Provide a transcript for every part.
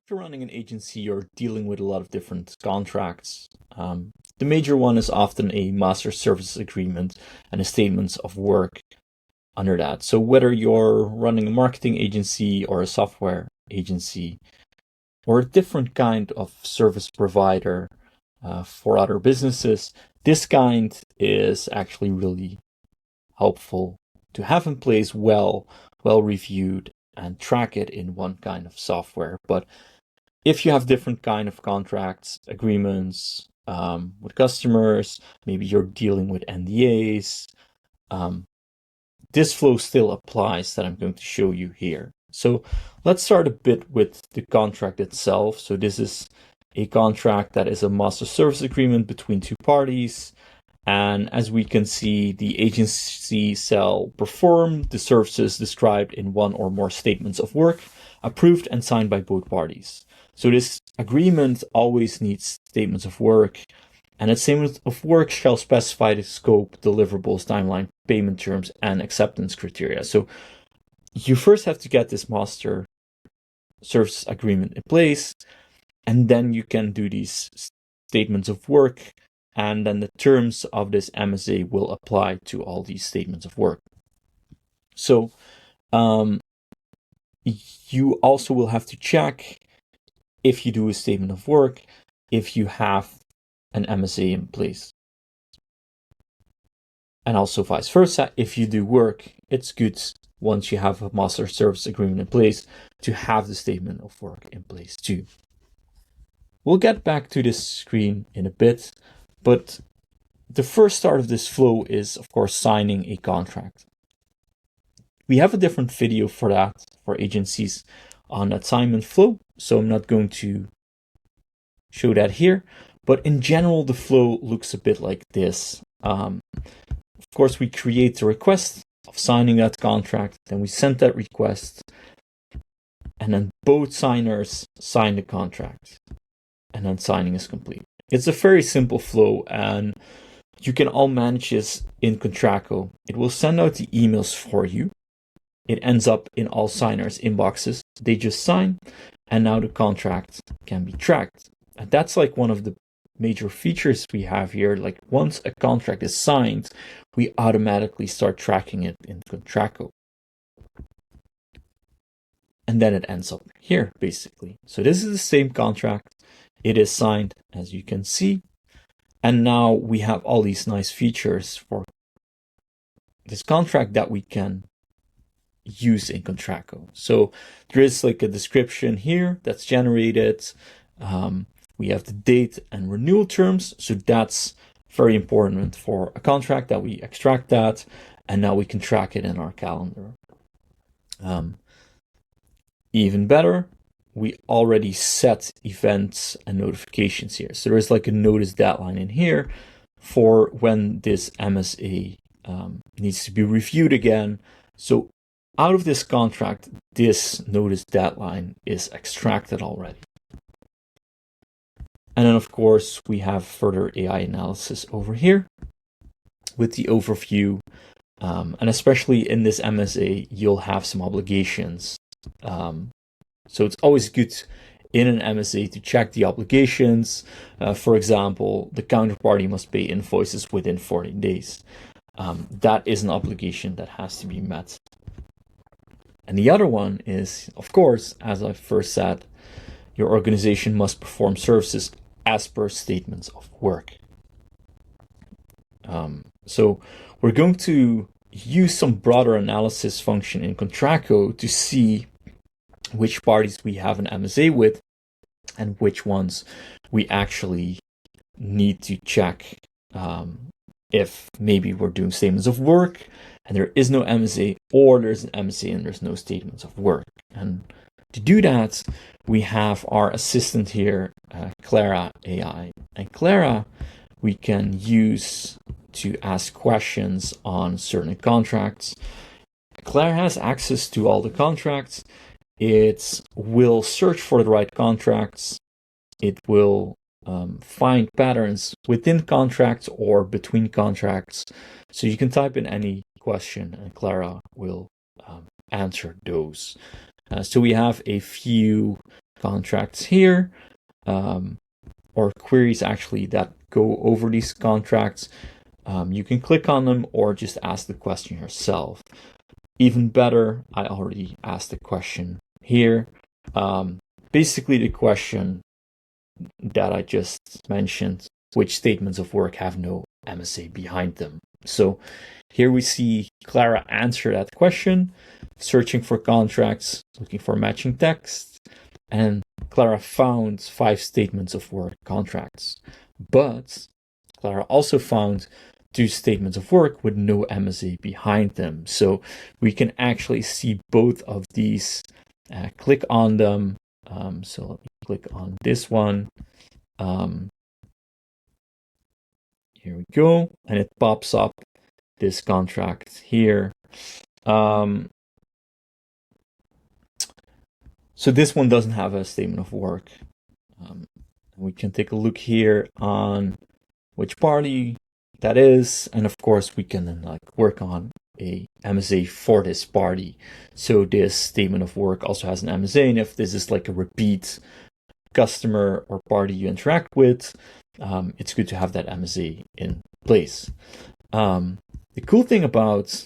you're running an agency, you're dealing with a lot of different contracts. The major one is often a master services agreement and a statements of work under that. So whether you're running a marketing agency or a software agency or a different kind of service provider for other businesses, this kind is actually really helpful to have in place, well reviewed, and track it in one kind of software. But if you have different kind of contracts, agreements with customers, maybe you're dealing with NDAs, this flow still applies that I'm going to show you here. So let's start a bit with the contract itself. So this is a contract that is a master service agreement between two parties. And as we can see, the agency shall perform the services described in one or more statements of work, approved and signed by both parties. So this agreement always needs statements of work, and that statement of work shall specify the scope, deliverables, timeline, payment terms, and acceptance criteria. So you first have to get this master service agreement in place, and then you can do these statements of work, and then the terms of this MSA will apply to all these statements of work. So you also will have to check, if you do a statement of work, if you have an MSA in place. And also vice versa, if you do work, it's good once you have a master service agreement in place to have the statement of work in place too. We'll get back to this screen in a bit, but the first start of this flow is, of course, signing a contract. We have a different video for that, for agencies, on assignment flow, so I'm not going to show that here, but in general, the flow looks a bit like this. Of course, we create the request of signing that contract, then we send that request, and then both signers sign the contract, and then signing is complete. It's a very simple flow, and you can all manage this in Contracto. It will send out the emails for you. It ends up in all signers' inboxes. They just sign, and now the contract can be tracked. And that's like one of the major features we have here. Like once a contract is signed, we automatically start tracking it in Contracto. And then it ends up here, basically. So this is the same contract. It is signed, as you can see. And now we have all these nice features for this contract that we can use in Contracto. So there is like a description here that's generated. We have the date and renewal terms. So that's very important for a contract that we extract that. And now we can track it in our calendar. Even better, we already set events and notifications here. So there's like a notice deadline in here for when this MSA needs to be reviewed again. So out of this contract, this notice deadline is extracted already. And then of course, we have further AI analysis over here with the overview. And especially in this MSA, you'll have some obligations. So it's always good in an MSA to check the obligations. For example, the counterparty must pay invoices within 14 days. That is an obligation that has to be met. And the other one is, of course, as I first said, your organization must perform services as per statements of work. So we're going to use some broader analysis function in Contracto to see which parties we have an MSA with and which ones we actually need to check if maybe we're doing statements of work and there is no MSA, or there's an MSA and there's no statements of work. And to do that, we have our assistant here, Clara AI. And Clara, we can use to ask questions on certain contracts. Clara has access to all the contracts. It will search for the right contracts. It will find patterns within contracts or between contracts. So you can type in any question and Clara will answer those. So we have a few contracts here, or queries actually that go over these contracts. You can click on them or just ask the question yourself. Even better, I already asked the question here. Basically the question that I just mentioned, which statements of work have no MSA behind them. So here we see Clara answer that question, searching for contracts, looking for matching text, and Clara found 5 statements of work contracts. But Clara also found 2 statements of work with no MSA behind them. So we can actually see both of these, click on them. So let me click on this one. Here we go, and it pops up this contract here. So this one doesn't have a statement of work. We can take a look here on which party that is, and of course we can then work on a MSA for this party. So this statement of work also has an MSA, and if this is like a repeat customer or party you interact with, it's good to have that MSA in place. The cool thing about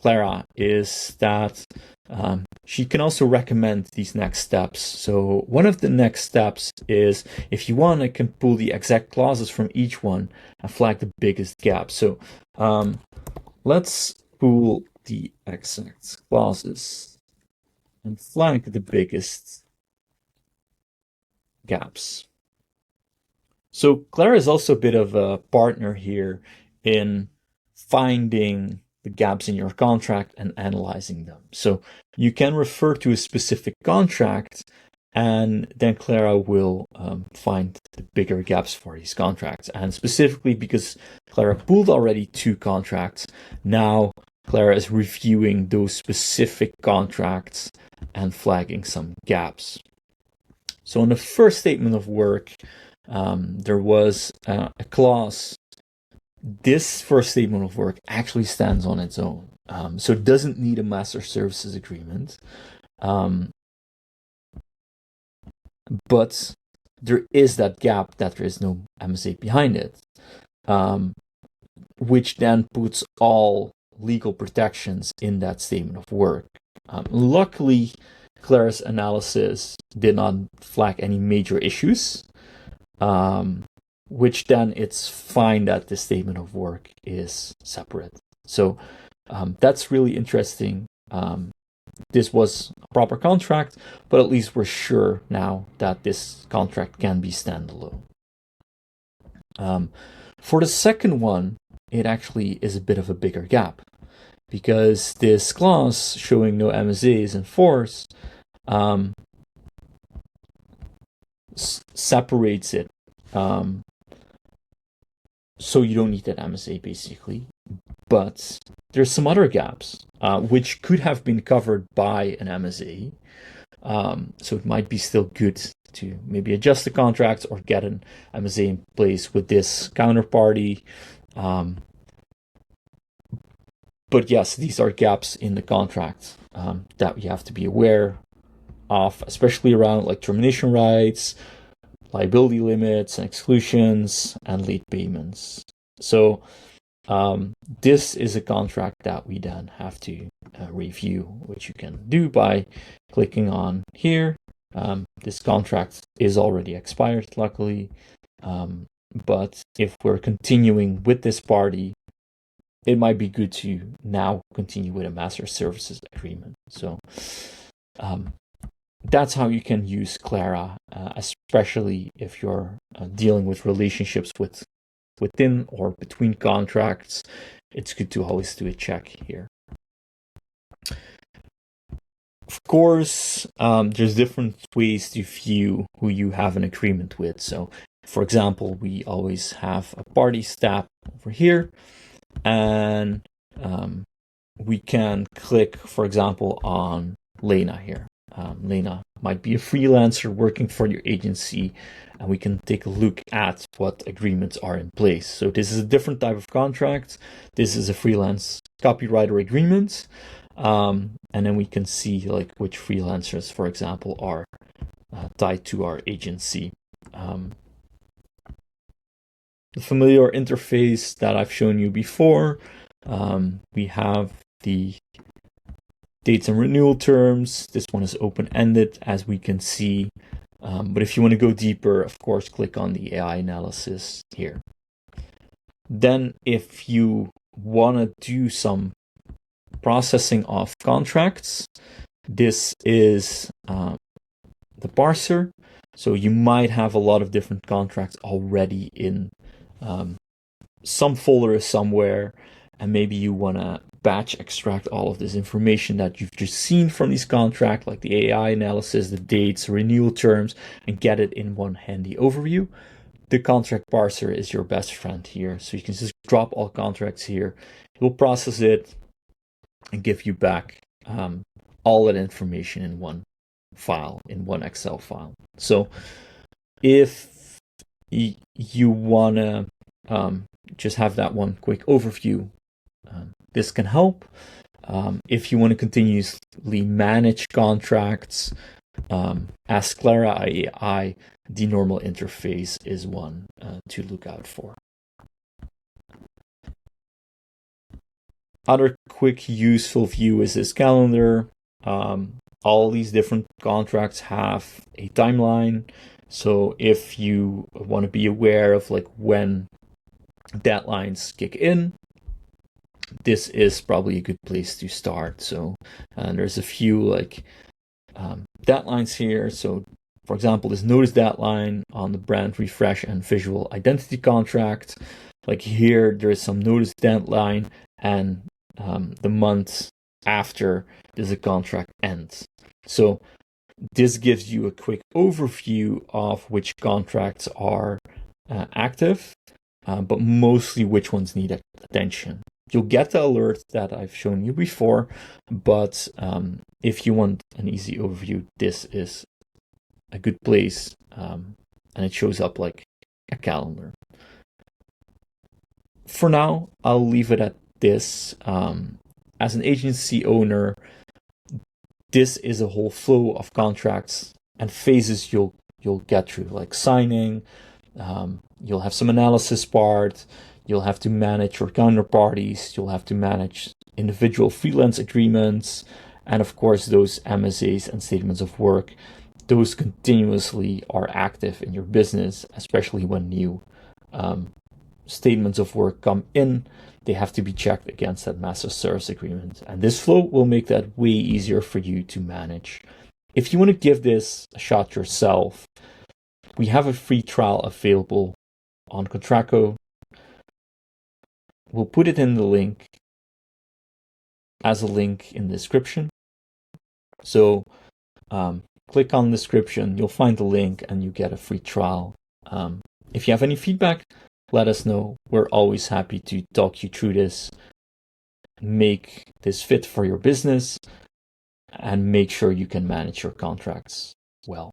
Clara is that she can also recommend these next steps. So one of the next steps is, if you want, I can pull the exact clauses from each one and flag the biggest gap. So let's pull the exact clauses and flag the biggest gaps. So Clara is also a bit of a partner here in finding the gaps in your contract and analyzing them. So you can refer to a specific contract, and then Clara will find the bigger gaps for these contracts. And specifically because Clara pulled already 2 contracts, now Clara is reviewing those specific contracts and flagging some gaps. So in the first statement of work, there was a clause. This first statement of work actually stands on its own. So it doesn't need a master services agreement. But there is that gap that there is no MSA behind it, which then puts all legal protections in that statement of work. Luckily, Clara's analysis did not flag any major issues, which then it's fine that the statement of work is separate. So that's really interesting. This was a proper contract, but at least we're sure now that this contract can be standalone. For the second one, it actually is a bit of a bigger gap, because this clause showing no MSAs in force separates it. So you don't need that MSA basically, but there's some other gaps which could have been covered by an MSA. So it might be still good to maybe adjust the contracts or get an MSA in place with this counterparty. But yes, these are gaps in the contract that we have to be aware of, especially around like termination rights, liability limits and exclusions, and late payments. So this is a contract that we then have to review, which you can do by clicking on here. This contract is already expired, luckily, but if we're continuing with this party, it might be good to now continue with a master services agreement. So that's how you can use Clara, especially if you're dealing with relationships within or between contracts. It's good to always do a check here. Of course, there's different ways to view who you have an agreement with. So, for example, we always have a parties tab over here, and we can click, for example, on Lena here. Lena might be a freelancer working for your agency, and we can take a look at what agreements are in place. So this is a different type of contract. This is a freelance copywriter agreement. And then we can see like which freelancers, for example, are tied to our agency. The familiar interface that I've shown you before, we have the dates and renewal terms. This one is open-ended, as we can see. But if you want to go deeper, of course, click on the AI analysis here. Then if you want to do some processing of contracts, this is the parser. So you might have a lot of different contracts already in some folder somewhere, and maybe you want to batch extract all of this information that you've just seen from these contracts, like the AI analysis, the dates, renewal terms, and get it in one handy overview. The contract parser is your best friend here. So you can just drop all contracts here. It will process it and give you back all that information in one file, in one Excel file. So if you want to just have that one quick overview, this can help. If you want to continuously manage contracts, as Clara AI, the normal interface is one to look out for. Other quick useful view is this calendar. All these different contracts have a timeline. So if you want to be aware of like when deadlines kick in, this is probably a good place to start. So there's a few like deadlines here. So for example, this notice deadline on the brand refresh and visual identity contract. Like here, there is some notice deadline, and the month after does a contract ends. So this gives you a quick overview of which contracts are active, but mostly which ones need attention. You'll get the alert that I've shown you before, but if you want an easy overview, this is a good place, and it shows up like a calendar. For now, I'll leave it at this. As an agency owner, this is a whole flow of contracts and phases you'll get through, like signing. You'll have some analysis part. You'll have to manage your counterparties. You'll have to manage individual freelance agreements, and of course those MSAs and statements of work. Those continuously are active in your business, especially when new statements of work come in. They have to be checked against that master service agreement. And this flow will make that way easier for you to manage. If you want to give this a shot yourself, we have a free trial available on Contracco. We'll put it in the link as a link in the description. So click on the description, you'll find the link and you get a free trial. If you have any feedback, let us know. We're always happy to talk you through this, make this fit for your business, and make sure you can manage your contracts well.